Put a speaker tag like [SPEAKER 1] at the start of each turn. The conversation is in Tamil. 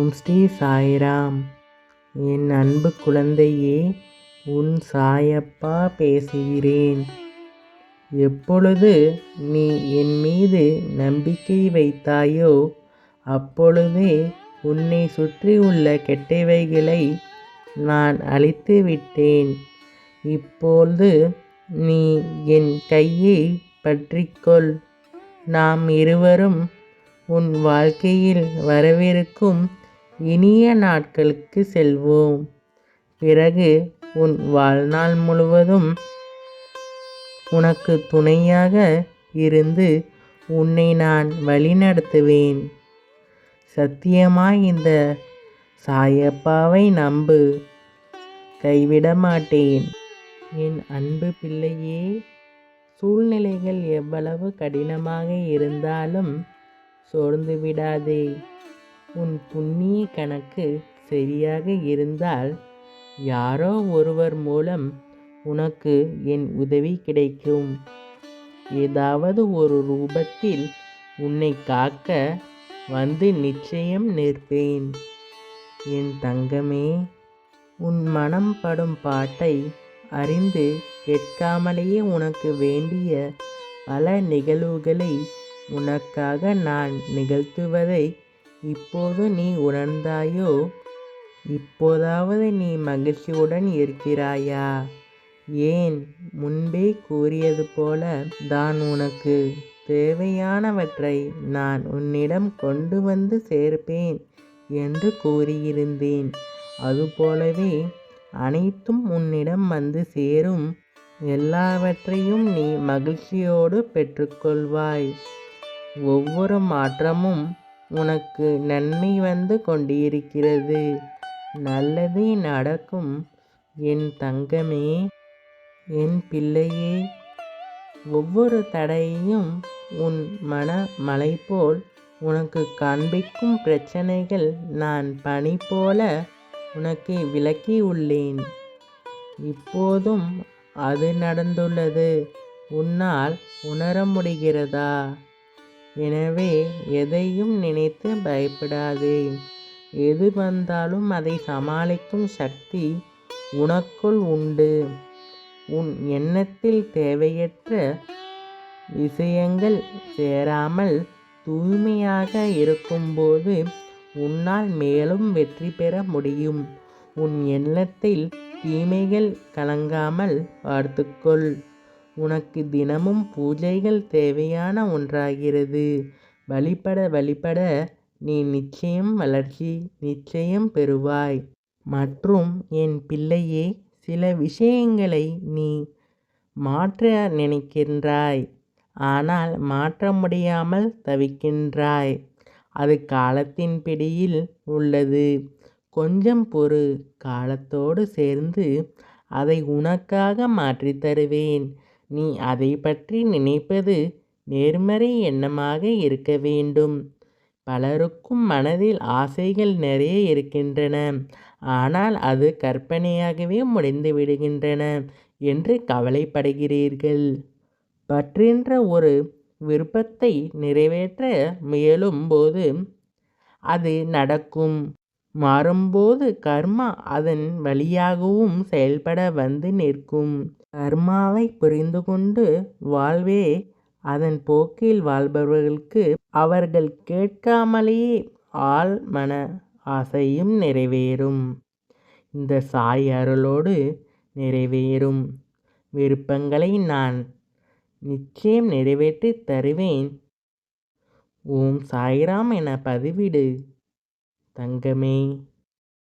[SPEAKER 1] ஓம் ஸ்ரீ சாய்ராம். என் அன்பு குழந்தையே, உன் சாயப்பா பேசுகிறேன். எப்பொழுது நீ என் மீது நம்பிக்கை வைத்தாயோ அப்பொழுதே உன்னை சுற்றியுள்ள கெட்டவைகளை நான் அழித்து விட்டேன். இப்பொழுது நீ என் கையை பற்றிக்கொள். நாம் இருவரும் உன் வாழ்க்கையில் வரவிருக்கும் இனிய நாட்களுக்கு செல்வோம். பிறகு உன் வாழ்நாள் முழுவதும் உனக்கு துணையாக இருந்து உன்னை நான் வழிநடத்துவேன். சத்தியமாய் இந்த சாயப்பாவை நம்பு, கைவிட மாட்டேன். என் அன்பு பிள்ளையே, சூழ்நிலைகள் எவ்வளவு கடினமாக இருந்தாலும் சோர்ந்து விடாதே. உன் புண்ணிய கணக்கு சரியாக இருந்தால் யாரோ ஒருவர் மூலம் உனக்கு என் உதவி கிடைக்கும். ஏதாவது ஒரு ரூபத்தில் உன்னை காக்க வந்து நிச்சயம் நிற்பேன். என் தங்கமே, உன் மனம் படும் பாட்டை அறிந்து கேட்காமலேயே உனக்கு வேண்டிய பல நிகழ்வுகளை உனக்காக நான் நிகழ்த்துவதை இப்போது நீ உணர்ந்தாயோ? இப்போதாவது நீ மகிழ்ச்சியுடன் இருக்கிறாயா? ஏன், முன்பே கூறியது போல தான் உனக்கு தேவையானவற்றை நான் உன்னிடம் கொண்டு வந்து சேர்ப்பேன் என்று கூறியிருந்தேன். அதுபோலவே அனைத்தும் உன்னிடம் வந்து சேரும். எல்லாவற்றையும் நீ மகிழ்ச்சியோடு பெற்றுக்கொள்வாய். ஒவ்வொரு மாற்றமும் உனக்கு நன்மை வந்து கொண்டிருக்கிறது. நல்லதே நடக்கும் என் தங்கமே, என் பிள்ளையே. ஒவ்வொரு தடையையும் உன் மன மலை போல் உனக்கு காண்பிக்கும் பிரச்சனைகள் நான் பனி போல உனக்கு விலக்கி உள்ளேன். இப்போதும் அது நடந்துள்ளது. உன்னால் உணர முடிகிறதா? எனவே எதையும் நினைத்து பயப்படாதே. எது வந்தாலும் அதை சமாளிக்கும் சக்தி உனக்குள் உண்டு. உன் எண்ணத்தில் தேவையற்ற விஷயங்கள் சேராமல் தூய்மையாக இருக்கும்போது உன்னால் மேலும் வெற்றி பெற முடியும். உன் எண்ணத்தில் தீமைகள் கலங்காமல் பார்த்துக்கொள். உனக்கு தினமும் பூஜைகள் தேவையான ஒன்றாகிறது. வழிபட வழிபட நீ நிச்சயம் வளர்ச்சி நிச்சயம் பெறுவாய். மற்றும் என் பிள்ளையே, சில விஷயங்களை நீ மாற்ற நினைக்கின்றாய், ஆனால் மாற்ற முடியாமல் தவிக்கின்றாய். அது காலத்தின் பிடியில் உள்ளது. கொஞ்சம் பொறு. காலத்தோடு சேர்ந்து அதை உனக்காக மாற்றித் தருவேன். நீ அதை பற்றி நினைப்பது நேர்மறை எண்ணமாக இருக்க வேண்டும். பலருக்கும் மனதில் ஆசைகள் நிறைய இருக்கின்றன, ஆனால் அது கற்பனையாகவே முடிந்து விடுகின்றன என்று கவலைப்படுகிறீர்கள். பற்றின்ற ஒரு விருப்பத்தை நிறைவேற்ற முயலும் போது அது நடக்கும். மாறும்போது கர்மா அதன் வழியாகவும் செயல்பட வந்து நிற்கும். கர்மாவை புரிந்து கொண்டு வாழ்வே அதன் போக்கில் வாழ்பவர்களுக்கு அவர்கள் கேட்காமலேயே ஆள் மன ஆசையும் நிறைவேறும். இந்த சாய் அருளோடு நிறைவேறும் விருப்பங்களை நான் நிச்சயம் நிறைவேற்றி தருவேன். ஓம் சாய்ராம் என பதிவிடு தங்கமே.